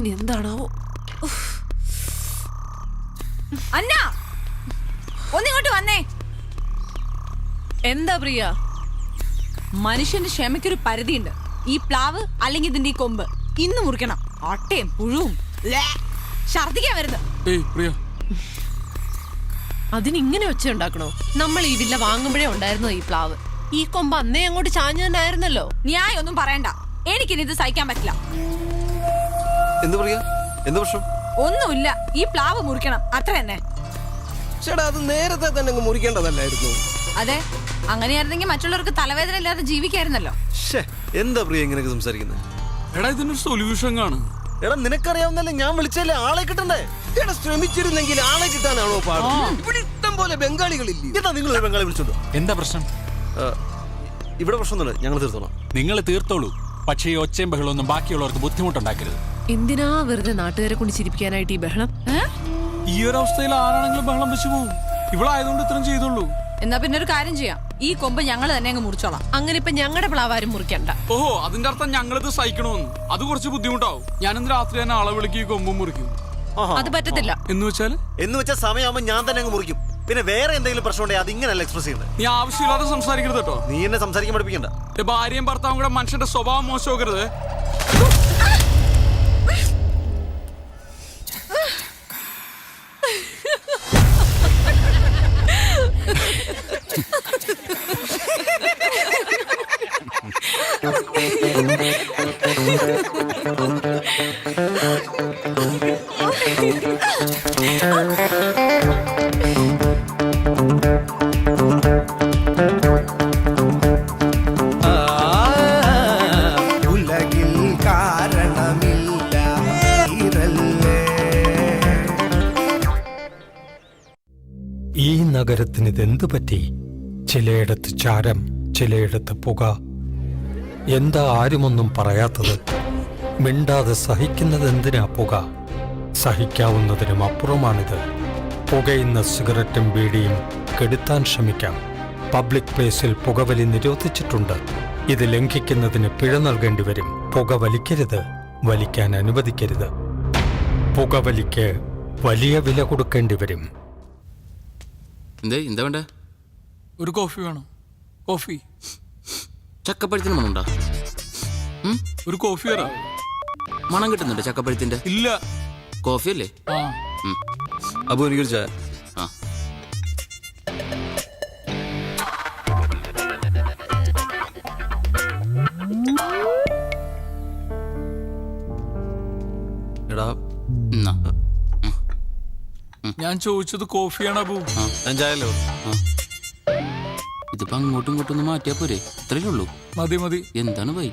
ഇനി എന്താണാവോ? അന്ന ഒന്നിങ്ങോട്ട് വന്നേ. എന്താ പ്രിയ? മനുഷ്യന്റെ ക്ഷമയ്ക്കൊരു പരിധിയുണ്ട്. ഈ പ്ലാവ് അല്ലെങ്കിൽ ഇതിന്റെ ഈ കൊമ്പ് ഇന്ന് മുറിക്കണം. അട്ടയും പുഴുവും ഛർദിക്കാൻ വരുന്നത്. അതിനിങ്ങനെ വെച്ച ഉണ്ടാക്കണോ? നമ്മൾ ഈ വില്ല വാങ്ങുമ്പോഴേ ഉണ്ടായിരുന്നോ ഈ പ്ലാവ്? ഈ കൊമ്പ് അന്നേ അങ്ങോട്ട് ചാഞ്ഞു തന്നെയായിരുന്നല്ലോ. ന്യായം ഒന്നും പറയണ്ട. എനിക്കിനി ഇത് സഹിക്കാൻ പറ്റില്ല. ഒന്നുമില്ല, ഈ പ്ലാവ് മുറിക്കണം, അത്ര തന്നെ. ചേട്ടാ, അത് നേരത്തെ തന്നെ മുറിക്കേണ്ടതല്ലായിരുന്നു? അതെ, അങ്ങനെയായിരുന്നെങ്കിൽ മറ്റുള്ളവർക്ക് തലവേദന ഇല്ലാതെ ജീവിക്കായിരുന്നല്ലോ. എന്താ പ്രിയ ഇങ്ങനെയൊക്കെ സംസാരിക്കുന്നത്? എടാ, ഇതിനൊരു സൊല്യൂഷൻ കാണും. എടാ, നിനക്കറിയാവുന്നല്ലേ, ഞാൻ വിളിച്ചല്ലേ, ആളെ കിട്ടണ്ടേ? എടാ, ശ്രമിച്ചിരുന്നെങ്കിൽ ആളെ കിട്ടാനാണോ പാട്? ഇവിടെ ഇഷ്ടം പോലെ ബംഗാളികളില്ലേ? എന്താ നിങ്ങൾ ഒരു ബംഗാളി വിളിച്ചോണ്ടോ? എന്താ പ്രശ്നം? ഇവിടെ പ്രശ്നമൊന്നുമില്ല, ഞങ്ങൾ തീർത്തോളാം. നിങ്ങൾ തീർത്തോളൂ, പക്ഷേ ഈ ഒച്ചയും ബഹളമൊന്നും ബാക്കിയുള്ളവർക്ക് ബുദ്ധിമുട്ടുണ്ടാക്കരുത്. എന്തിനാ വെറുതെ നാട്ടുകാരെ കൊണ്ട് ചിരിപ്പിക്കാനായിട്ട് ഈ ബഹളം? ഈ ഒരു അവസ്ഥയിൽ ആരാണെങ്കിലും ബഹളം വെച്ച് പോകും. ഇവളായതുകൊണ്ട് ഇത്രയും ചെയ്തോളൂ. എന്നാ പിന്നെ ഒരു കാര്യം ചെയ്യാം, ഈ കൊമ്പ് ഞങ്ങൾ തന്നെ അങ്ങ് മുറിച്ചോളാം. അങ്ങനെ ഇപ്പൊ ഞങ്ങളുടെ പ്ലാവാരും മുറിക്കണ്ട. ഓഹോ, അതിന്റെ അർത്ഥം ഞങ്ങളിത് സഹിക്കണമെന്ന്. അത് കുറച്ച് ബുദ്ധിമുട്ടാവും. ഞാനിന്ന് രാത്രി തന്നെ ആളെ വിളിക്ക് ഈ കൊമ്പും മുറിക്കും. അത് പറ്റത്തില്ല. എന്ന് വെച്ചാൽ സമയമാകുമ്പോ ഞാൻ തന്നെ അങ്ങ് മുറിക്കും. പിന്നെ വേറെ എന്തെങ്കിലും പ്രശ്നം ഉണ്ടെങ്കിൽ അത് ഇങ്ങനെയല്ല എക്സ്പ്രസ് ചെയ്യുന്നത്. നീ ആവശ്യമില്ലാതെ സംസാരിക്കരുത് കേട്ടോ. നീ എന്നെ സംസാരിക്കാൻ പഠിപ്പിക്കണ്ട. ഭാര്യയും ഭർത്താവും കൂടെ മനുഷ്യന്റെ സ്വഭാവം മോശമാക്കരുത്. ഉലകിൽ കാരണമില്ല ഇരല്ലേ. ഈ നഗരത്തിന് ഇതെന്തു പറ്റി? ചിലയിടത്ത് ചാരം, ചിലയിടത്ത് പുക. എന്താ ആരുമൊന്നും പറയാത്തത്? മിണ്ടാതെ സഹിക്കുന്നത് എന്തിനാ പുക? സഹിക്കാവുന്നതിനും അപ്പുറമാണിത്. പുകയുന്ന സിഗരറ്റും ബീഡിയും കെടുത്താൻ ശ്രമിക്കാം. പബ്ലിക് പ്ലേസിൽ പുകവലി നിരോധിച്ചിട്ടുണ്ട്. ഇത് ലംഘിക്കുന്നതിന് പിഴ നൽകേണ്ടി വരും. പുക വലിക്കരുത്, വലിക്കാൻ അനുവദിക്കരുത്. പുകവലിക്ക് വലിയ വില കൊടുക്കേണ്ടി വരും. എന്താ വേണ്ട? ഒരു കോഫി വേണം. കോഫി. ചക്കപ്പഴത്തിന് മണമുണ്ടോ? ഒരു കോഫി വരാ. മണം കിട്ടുന്നുണ്ട് ചക്കപ്പഴത്തിന്റെ? ഇല്ല. കോഫി അല്ലേ? അപ്പൊ എനിക്കൊരു ചായ. എടാ, ഞാൻ ചോദിച്ചത് കോഫിയാണ് അബു. ഞാൻ ചായല്ലോ. ഇതിപ്പോ അങ്ങോട്ടും ഇങ്ങോട്ടും ഒന്ന് മാറ്റിയാ പോരെ? ഇത്രയേ ഉള്ളൂ. മതി. എന്താണ് പോയി?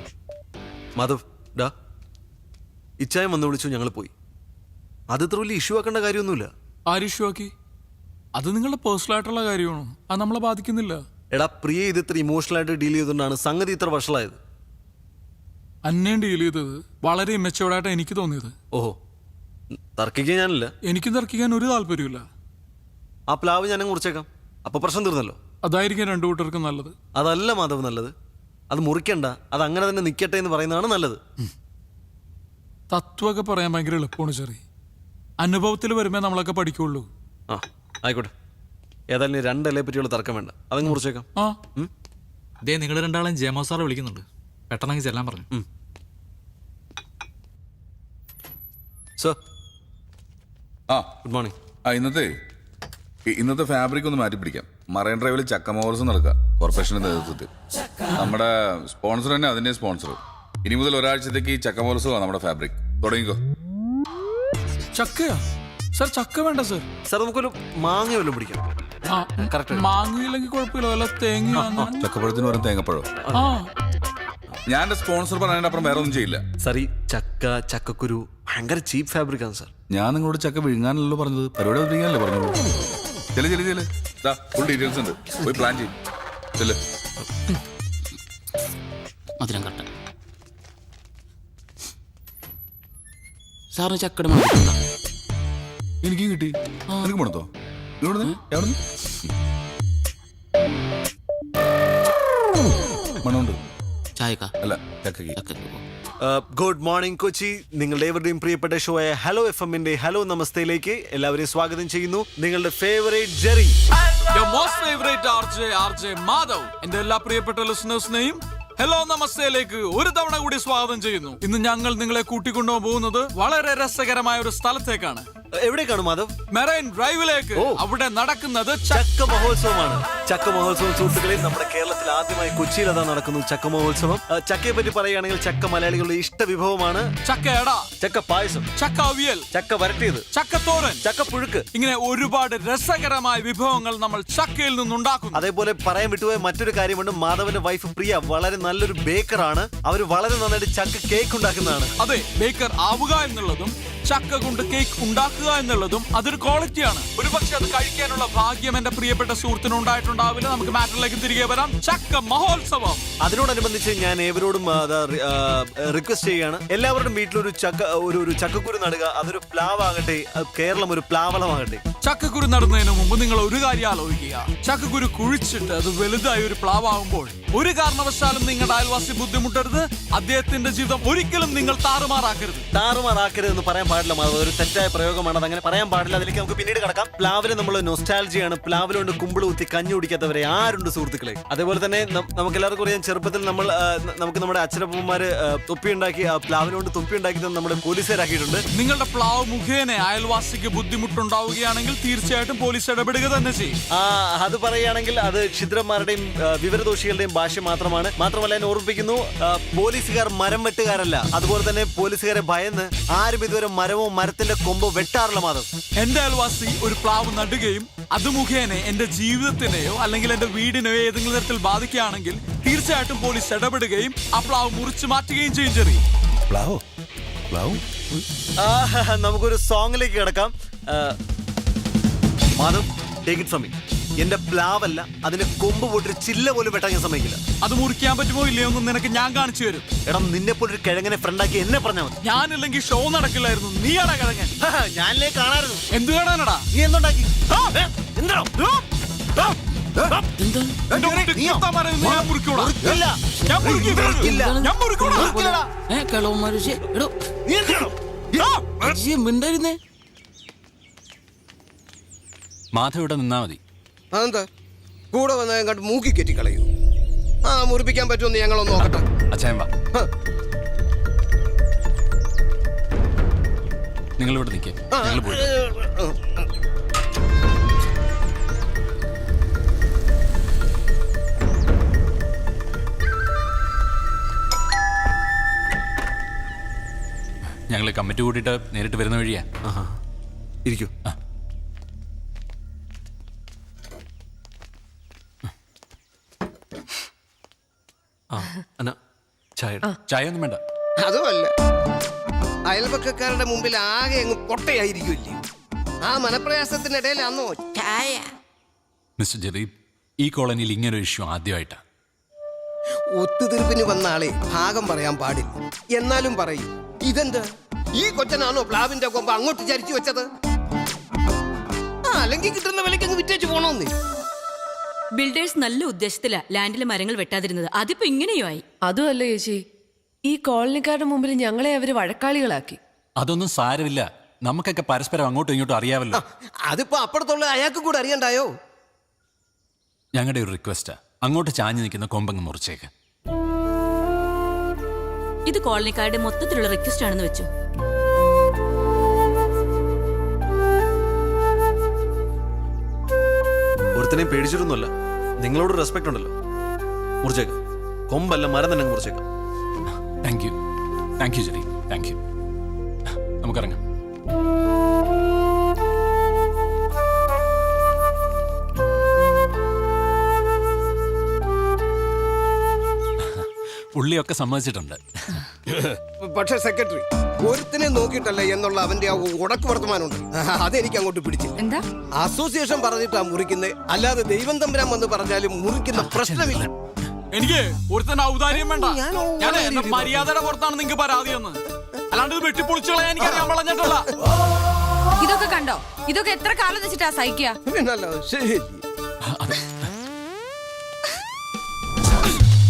മാധവ്, ഡാ, ഇച്ചായം വന്ന് വിളിച്ചു, ഞങ്ങൾ പോയി. അത് ഇത്ര വലിയ ഇഷ്യൂ ആക്കേണ്ട കാര്യമൊന്നുമില്ല. ആര് ഇഷ്യൂ ആക്കി? അത് നിങ്ങളുടെ പേഴ്സണൽ ആയിട്ടുള്ള കാര്യമാണ്. അത് നമ്മളെ ബാധിക്കുന്നില്ല. എടാ പ്രിയ, ഇത് ഇത്ര ഇമോഷണൽ ആയിട്ട് ഡീൽ ചെയ്തുകൊണ്ടാണ് സംഗതി ഇത്ര വഷളായത്. അന്നേം ഡീൽ ചെയ്തത് വളരെ ഇമ്മച്ചോർഡായിട്ട് എനിക്ക് തോന്നിയത്. ഓഹോ, തർക്കിക്കാൻ ഞാനില്ല. എനിക്കും തർക്കിക്കാൻ ഒരു താല്പര്യമില്ല. ആ പ്ലാവ് ഞാനങ്ങ് മുറിച്ചേക്കാം, അപ്പൊ പ്രശ്നം തീർന്നല്ലോ. അതായിരിക്കും രണ്ടു കൂട്ടർക്കും നല്ലത്. അതല്ല മാധവ് നല്ലത്. അത് മുറിക്കണ്ട, അത് അങ്ങനെ തന്നെ നിൽക്കട്ടെ എന്ന് പറയുന്നതാണ് നല്ലത്. തത്വമൊക്കെ പറയാൻ ഭയങ്കര എളുപ്പമാണ് ചെറി. അനുഭവത്തിൽ വരുമ്പോ നമ്മളൊക്കെ പഠിക്കുള്ളൂ. ആ ആയിക്കോട്ടെ, ഏതായാലും രണ്ടല്ലേ പറ്റിയുള്ള തർക്കം വേണ്ട, അതങ്ങ് മുറിച്ചേക്കാം. നിങ്ങൾ രണ്ടാളും ജയമോ സാറെ വിളിക്കുന്നുണ്ട്, പെട്ടെന്ന് ചെല്ലാൻ പറഞ്ഞു. Sir, good morning. ഇന്നത്തെ ഫാബ്രിക് ഒന്ന് മാറ്റി പിടിക്കാം. മറൈൻ ഡ്രൈവിൽ ചക്ക മോർസ് നടക്കുക കോർപ്പറേഷന്റെ നേതൃത്വത്തിൽ. നമ്മുടെ സ്പോൺസർ തന്നെ അതിന്റെ സ്പോൺസർ. ഇനി മുതൽ ഒരാഴ്ചത്തേക്ക് ചക്ക മോർസുമാണ് നമ്മുടെ ഫാബ്രിക്. തുടങ്ങിക്കോ. ചക്കയാ സർ? ചക്ക വേണ്ട സർ. സർ, നമുക്കൊരു മാങ്ങ വല്ലതും പിടിക്കാം. മാങ്ങയില്ലെങ്കിൽ കുഴപ്പമില്ല, വല്ല തേങ്ങ. ചക്കപ്പഴത്തിന് വരും തേങ്ങപ്പഴം. ഞാൻ എന്റെ സ്പോൺസർ പറഞ്ഞതിന്റെ അപ്പുറം വേറെ ഒന്നും ചെയ്യില്ല. സർ, ഈ ചക്കക്കുരു ഭയങ്കര ചീപ്പ് ഫാബ്രിക് ആണ് സർ. ഞാൻ നിങ്ങളോട് ചക്ക വിഴുങ്ങാനല്ലോ പറഞ്ഞത്, പരിപാടി വിഴുങ്ങാനല്ലേ പറഞ്ഞോളൂ. ചെല്ല് ഫുൾ ഡീറ്റെയിൽസ് ഉണ്ട്, പോയി പ്ലാൻ ചെയ്യും. ചെല്ല്. മധുരം കട്ട സാറിന് ചക്കട മണമുണ്ടോ? എനിക്കും കിട്ടി. നിനക്ക് മണത്തോ? മണമുണ്ട്. ചായക്ക അല്ല ചക്കക്ക്. Good morning Kochi. നിങ്ങളുടെ ഏവരുടെയും പ്രിയപ്പെട്ട ഷോയായ ഹലോ FM-ന്റെ ഹലോ നമസ്തേയിലേക്ക് എല്ലാവരെയും സ്വാഗതം ചെയ്യുന്നു. നിങ്ങളുടെ favourite Jerry, Your most favorite RJ Madhav എന്റെ എല്ലാ പ്രിയപ്പെട്ട ലിസണേഴ്സിനെയും ഹലോ നമസ്തേയിലേക്ക് ഒരു തവണ കൂടി സ്വാഗതം ചെയ്യുന്നു. ഇന്ന് ഞങ്ങൾ നിങ്ങളെ കൂട്ടിക്കൊണ്ടുപോകാൻ പോകുന്നത് വളരെ രസകരമായ ഒരു സ്ഥലത്തേക്കാണ്. എവിടേക്കാണ് മാധവ്? മെറൈൻ ഡ്രൈവിലേക്ക്. അവിടെ നടക്കുന്നത് ചക്ക മഹോത്സവമാണ്. ചക്ക മഹോത്സവം സുഹൃത്തുക്കളെ, നമ്മുടെ കേരളത്തിൽ ആദ്യമായി കൊച്ചിയിൽ അതാ നടക്കുന്നു ചക്ക മഹോത്സവം. ചക്കയെ പറ്റി പറയുകയാണെങ്കിൽ ചക്ക മലയാളികളുടെ ഇഷ്ട വിഭവമാണ്. ചക്കയട, ചക്ക പായസം, ചക്ക അവിയൽ, ചക്ക വരട്ടിയത്, ചക്കത്തോരൻ, ചക്ക പുഴുക്ക്, ഇങ്ങനെ ഒരുപാട് രസകരമായ വിഭവങ്ങൾ നമ്മൾ ചക്കയിൽ നിന്നുണ്ടാക്കുന്നു. അതേപോലെ പറയാൻ വിട്ടുപോയ മറ്റൊരു കാര്യമുണ്ട്. മാധവന്റെ വൈഫ് പ്രിയ വളരെ നല്ലൊരു ബേക്കറാണ്. അവർ വളരെ നന്നായിട്ട് ചക്ക കേക്ക് ഉണ്ടാക്കുന്നതാണ്. അതെ, ബേക്കർ ആവുക എന്നുള്ളതും ചക്ക കൊണ്ട് കേക്ക് ഉണ്ടാക്കുക എന്നുള്ളതും അതൊരു ക്വാളിറ്റിയാണ്. ഒരുപക്ഷെ അത് കഴിക്കാനുള്ള ഭാഗ്യം എന്റെ പ്രിയപ്പെട്ട സുഹൃത്തിന് ഉണ്ടായിട്ടുണ്ടാവില്ല. നമുക്ക് മാറ്ററിലേക്ക് തിരികെ വരാം. ചക്ക മഹോത്സവം. അതിനോടനുബന്ധിച്ച് ഞാൻ ഏവരോടും റിക്വസ്റ്റ് ചെയ്യാണ്, എല്ലാവരുടെയും വീട്ടിലൊരു ഒരു ചക്കക്കുരു നടുക. അതൊരു പ്ലാവാകട്ടെ, കേരളം ഒരു പ്ലാവളമാകട്ടെ. ചക്കക്കുരു നടുന്നതിന് മുമ്പ് നിങ്ങൾ ഒരു കാര്യം ആലോചിക്കുക. ചക്കക്കുരു കുഴിച്ചിട്ട് അത് വലുതായി ഒരു പ്ലാവാകുമ്പോൾ ഒരു കാരണവശാലും നിങ്ങളുടെ അയൽവാസി ബുദ്ധിമുട്ടരുത്. അദ്ദേഹത്തിന്റെ ജീവിതം ഒരിക്കലും നിങ്ങൾ താറുമാറാക്കരുതെന്ന് പറയാൻ പാടില്ല മാധവ്. ഒരു തെറ്റായ പ്രയോഗമാണ്, അതങ്ങനെ പറയാൻ പാടില്ല. അതിലേക്ക് നമുക്ക് പിന്നീട് കടക്കാം. പ്ലാവില് നമ്മൾ നൊസ്റ്റാൾജിയാണ്. പ്ലാവിലുണ്ട് കുമ്പിള് കുത്തി കഞ്ഞി കുടിക്കാത്തവരെ ആരുണ്ട് സുഹൃത്തുക്കളെ? അതേപോലെ തന്നെ നമുക്ക് എല്ലാവർക്കും അറിയാം, ചെറുപ്പത്തിൽ നമുക്ക് നമ്മുടെ അച്ഛനപ്പന്മാര് തൊപ്പി ഉണ്ടാക്കി, പ്ലാവിലുകൊണ്ട് തൊപ്പി ഉണ്ടാക്കി നമ്മുടെ പോലീസുകാരാക്കിയിട്ടുണ്ട്. നിങ്ങളുടെ പ്ലാവ് മുഖേന അയൽവാസിക്ക് ബുദ്ധിമുട്ടുണ്ടാവുകയാണെങ്കിൽ തീർച്ചയായിട്ടും പോലീസ് ഇടപെടുക തന്നെ ചെയ്യും. അത് പറയുകയാണെങ്കിൽ അത് ക്ഷുദ്രന്മാരുടെയും വിവരദോഷികളുടെയും ഭാഷ മാത്രമാണ്. മാത്രമല്ല ഞാൻ ഓർമ്മിപ്പിക്കുന്നു, പോലീസുകാർ മരം വെട്ടുകാരല്ല. അതുപോലെ തന്നെ പോലീസുകാരെ ഭയന്ന് ആരും ഇതുവരെ മരമോ മരത്തിന്റെ കൊമ്പോ വെട്ടാറില്ല മാധവ്. എന്റെ അയൽവാസി ഒരു പ്ലാവ് നടുകയും അത് മുഖേന എന്റെ ജീവിതത്തിനെയോ അല്ലെങ്കിൽ എന്റെ വീടിനെയോ ഏതെങ്കിലും തരത്തിൽ ബാധിക്കുകയാണെങ്കിൽ തീർച്ചയായിട്ടും പോലീസ് ഇടപെടുകയും ആ പ്ലാവ് മുറിച്ചു മാറ്റുകയും ചെയ്യും. ചെറിയ നമുക്കൊരു സോങ്ങിലേക്ക് കിടക്കാം. Madhav, take it from me. എന്റെ പ്ലാവല്ല, അതിന്റെ കൊമ്പ് പോയിട്ട് ചില്ല പോലും വെട്ടാൻ ഞാൻ സമ്മതിക്കില്ല. അത് മുറിക്കാൻ പറ്റുമോ ഇല്ലയോ എന്ന് നിനക്ക് ഞാൻ കാണിച്ചു തരും. എടാ, നിന്നെ പോലെ ഒരു കിഴങ്ങനെ ഫ്രണ്ടാക്കി എന്നെ പറഞ്ഞാൽ മതി. ഞാനില്ലെങ്കിൽ ഷോ നടക്കില്ലായിരുന്നു. നീയാടാ കിഴങ്ങൻ. ഞാനേ കാണാറുണ്ട്. എന്ത് കാണാനടാ? നീ എന്തുണ്ടാക്കി? മിണ്ടായിരുന്നേ. മാധവ് ഇവിടെ നിന്നാ മതി. അതെന്താ കൂടെ വന്ന കണ്ട് മൂക്കി കെറ്റി കളയൂ? മുറിപ്പിക്കാൻ പറ്റുമെന്ന് ഞങ്ങളൊന്ന് നോക്കട്ടെ. അച്ഛൻ വാ, നിങ്ങൾ ഇവിടെ നിൽക്കേ. ഞങ്ങൾ പോയി. ഞങ്ങൾ കമ്മിറ്റി കൂട്ടിയിട്ട് നേരിട്ട് വരുന്ന വഴിയാ. ഇരിക്കൂ. ചായ ഒന്നും വേണ്ട. അതുമല്ല, അയൽപക്കക്കാരുടെ മുമ്പിൽ ആകെ അങ്ങ് പൊട്ടയായിരിക്കുമല്ലേ? ആ മനപ്രയാസത്തിനിടയിലാന്നോ ചായ? മിസ്റ്റർ ജദീബ്, ഈ കോളനിയിൽ ഇങ്ങനെ ഒരു ഇഷ്യൂ ആദ്യമായിട്ടാ. ഒത്തുതീർപ്പിന് വന്ന ആളെ ഭാഗം പറയാൻ പാടില്ല. എന്നാലും പറയും, ഇതെന്താ ഈ കൊച്ചനാണോ പ്ലാവിന്റെ കൊമ്പ് അങ്ങോട്ട് ചരിച്ചു വെച്ചത്? അല്ലെങ്കിൽ കിട്ടുന്ന വിലയ്ക്ക് അങ്ങ് വിറ്റേച്ച് പോണോന്ന്. ബിൽഡേഴ്സ് നല്ല ഉദ്ദേശത്തിലാ ലാൻഡിലെ മരങ്ങൾ വെട്ടാതിരുന്നത്. അതിപ്പോ ഇങ്ങനെയോ ആയി. അതുമല്ല ചേച്ചി, ഈ കോളനിക്കാരുടെ മുമ്പിൽ ഞങ്ങളെ അവര് വഴക്കാളികളാക്കി. അതൊന്നും സാരമില്ല, നമുക്കൊക്കെ പരസ്പരം അങ്ങോട്ടും ഇങ്ങോട്ടും അറിയാമല്ലോ. അതിപ്പോ അപ്പുറത്തുള്ള അയാൾക്ക് കൂടെ അറിയണ്ടായോ? ഞങ്ങളുടെ ഒരു റിക്വസ്റ്റാ, അങ്ങോട്ട് ചാഞ്ഞു നിൽക്കുന്ന കൊമ്പങ്ങ് മുറിച്ചേക്ക്. ഇത് കോളനിക്കാരുടെ മൊത്തത്തിലുള്ള റിക്വസ്റ്റ് ആണെന്ന് വെച്ചു. ഒരുത്തനെയും പേടിച്ചിട്ടൊന്നുമല്ല, നിങ്ങളോട് റെസ്പെക്ട് ഉണ്ടല്ലോ. മുറിച്ചേക്കാം. കൊമ്പല്ല, മരം തന്നെ മുറിച്ചേക്കാം. Thank you Jerry, thank you. നമുക്കിറങ്ങാം. പുള്ളിയൊക്കെ സമ്മതിച്ചിട്ടുണ്ട്. പക്ഷെ സെക്രട്ടറി, ഒരുത്തിനെ നോക്കിയിട്ടല്ലേ എന്നുള്ള അവന്റെ ആ ഉടക്ക് വർത്തമാനമുണ്ട്, അതെനിക്ക് അങ്ങോട്ട് പിടിച്ചില്ല. എന്താ? അസോസിയേഷൻ പറഞ്ഞിട്ടാ മുറിക്കുന്നത്, അല്ലാതെ ദൈവം തമ്പുരാൻ വന്ന് പറഞ്ഞാലും മുറിക്കുന്ന പ്രശ്നമില്ല. എനിക്ക് ഒരുത്തന്നെ ഔദാര്യം വേണ്ട. ഞാൻ എന്റെ മര്യാദയുടെ പുറത്താണ് നിങ്ങൾക്ക് പരാതി എന്ന്. അല്ലാണ്ട് ഇത് വെട്ടിപ്പൊളിച്ചുകളെ എനിക്കറിയാൻ വളഞ്ഞിട്ടുള്ള. ഇതൊക്കെ കണ്ടോ? ഇതൊക്കെ എത്ര കാലം വെച്ചിട്ടാ സഹിക്കുക? ശരി,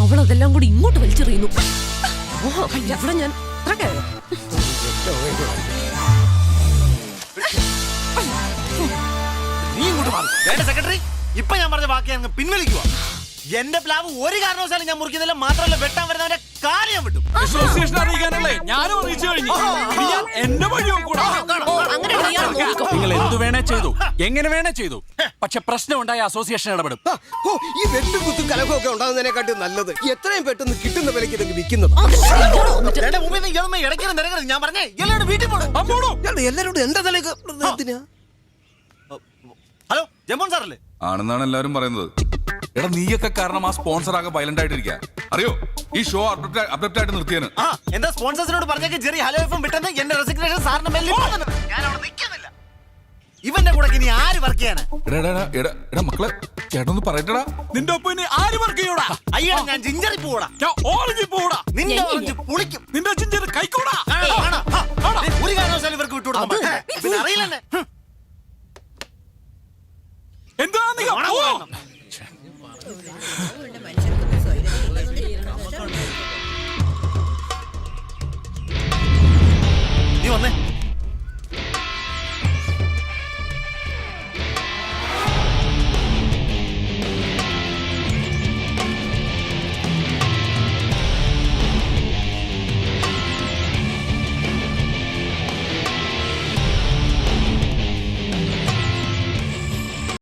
അവളതെല്ലാം കൂടി ഇങ്ങോട്ട് വലിച്ചെറിയുന്നു. ഇവിടെ ഞാൻ നീ ഇങ്ങോട്ട് മാറി സെക്രട്ടറി. ഇപ്പൊ ഞാൻ പറഞ്ഞ വാക്ക് ഞാൻ പിൻവലിക്കുക. എന്റെ പ്ലാവ് ഒരു കാരണവശാലും ഞാൻ മുറിക്കുന്നില്ല. മാത്രമല്ല വെട്ടാൻ വരുന്നവന്റെ കാര്യം ഞാൻ വിട്ടു. അസോസിയേഷൻ അറിയിക്കാനല്ലേ ഞാനും അറിയിച്ചു കഴിഞ്ഞു. ഇനി ഞാൻ എന്റെ വഴി കൂടാ. നിങ്ങൾ എന്തു വേണേ ചെയ്തു, എങ്ങനെ വേണേ ചെയ്തു. പക്ഷെ പ്രശ്നം ഉണ്ടായ അസോസിയേഷൻ ഇടപെടും. ഈ വെട്ടും കുത്തും കലഹമൊക്കെ ഉണ്ടാകുന്നതിനെക്കാട്ടും നല്ലത് എത്രയും പെട്ടെന്ന് കിട്ടുന്ന വിലയ്ക്ക് ഇതൊക്കെ വിൽക്കുന്നത്. ഞാൻ പറഞ്ഞേ എല്ലാവരും വീട്ടിൽ പോടും. എല്ലാരോടും എന്റെ തലേക്ക് എന്തിനാ? ഹലോ ജമോൻ സാറല്ലേ? ആണെന്നാണ് എല്ലാവരും പറയുന്നത്. എടാ നീയൊക്കെ കാരണം ആ സ്പോൺസർ ആകെ വയലന്റ് ആയിട്ടിരിക്കുക. അറിയോ ഈ ഷോ അബ്രപ്റ്റ് ആയിട്ട് നിർത്തിയാണ്. ആ എന്താ സ്പോൺസേഴ്സിനോട് പറഞ്ഞേക്ക് ജെറി ഹലോ എഫും വിട്ടെന്ന് എന്റെ റെസിഗ്നേഷൻ സാറിന് മെല്ലി ഞാൻ അവിടെ നിൽക്കുന്നില്ല. ഇവന്റെ കൂടെ ഇനി ആര് വർക്ക് ചെയ്യാനാ? എടാ മക്കളെ ചേട്ടനൊന്ന് പറയട്ടടാ. നിന്റെ ഒപ്പം ഇനി ആര് വർക്ക് ചെയ്യൂടാ? അയ്യോ ഞാൻ ജിഞ്ചറി പോടാ. ഞാൻ ഓറഞ്ച് പോടാ. നിന്റെ ഓറഞ്ച് പുളിക്കും. നിന്റെ ചിഞ്ചർ കൈക്കൂടാ. ഒരു കാരണവശാലും ഇവർക്ക് വിട്ടുകൊടുക്കാൻ പിന്നെ അറിയില്ലെന്നെ. എന്താ